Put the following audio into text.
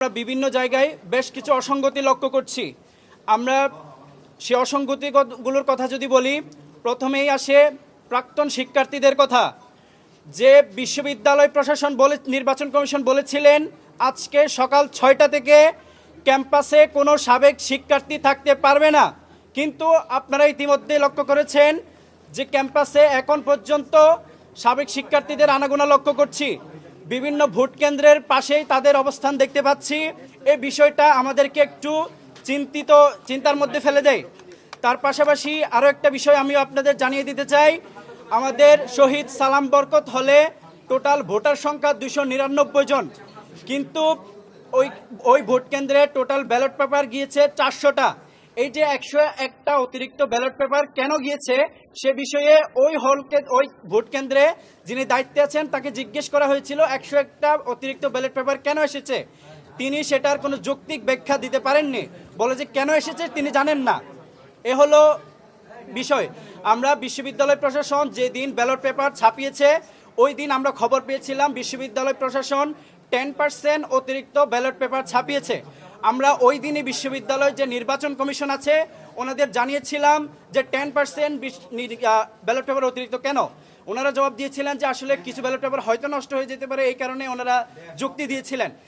আমরা বিভিন্ন জায়গায় বেশ কিছু অসঙ্গতি লক্ষ্য করছি। আমরা সে অসঙ্গতিগুলোর কথা যদি বলি, প্রথমেই আসে প্রাক্তন শিক্ষার্থীদের কথা। যে বিশ্ববিদ্যালয় প্রশাসন নির্বাচন কমিশন বলেছিলেন আজকে সকাল 6টা থেকে ক্যাম্পাসে কোনো সাবেক শিক্ষার্থী থাকতে পারবে না, কিন্তু আপনারা ইতিমধ্যে লক্ষ্য করেছেন যে ক্যাম্পাসে এখন পর্যন্ত সাবেক শিক্ষার্থীদের আনাগোনা লক্ষ্য করছি। বিভিন্ন ভোট কেন্দ্রের পাশেই তাদের অবস্থান দেখতে পাচ্ছি। এই বিষয়টা আমাদেরকে একটু চিন্তার মধ্যে ফেলে দেয়। তার পাশাপাশি আরও একটা বিষয় আমি আপনাদের জানিয়ে দিতে চাই, আমাদের শহীদ সালাম বরকত হলে টোটাল ভোটার সংখ্যা 299 জন, কিন্তু ওই ভোট কেন্দ্রে টোটাল ব্যালট পেপার গিয়েছে 400টা। এই যে 101টা অতিরিক্ত ব্যালট পেপার কেন গিয়েছে সে বিষয়ে ওই ভোট কেন্দ্রে যিনি দায়িত্বে আছেন তাকে জিজ্ঞেস করা হয়েছিল 101টা অতিরিক্ত ব্যালট পেপার কেন এসেছে। তিনি সেটার কোনো যৌক্তিক ব্যাখ্যা দিতে পারেননি, বলে যে কেন এসেছে তিনি জানেন না। এ হলো বিষয়। আমরা বিশ্ববিদ্যালয় প্রশাসন যেদিন ব্যালট পেপার ছাপিয়েছে ওই দিন আমরা খবর পেয়েছিলাম বিশ্ববিদ্যালয় প্রশাসন 10% অতিরিক্ত ব্যালট পেপার ছাপিয়েছে। আমরা ওই দিনই বিশ্ববিদ্যালয় যে নির্বাচন কমিশন আছে ওনাদের জানিয়েছিলাম যে 10% ব্যালট পেপার অতিরিক্ত কেন। ওনারা জবাব দিয়েছিলেন যে আসলে কিছু ব্যালট পেপার হয়তো নষ্ট হয়ে যেতে পারে, এই কারণে ওনারা যুক্তি দিয়েছিলেন।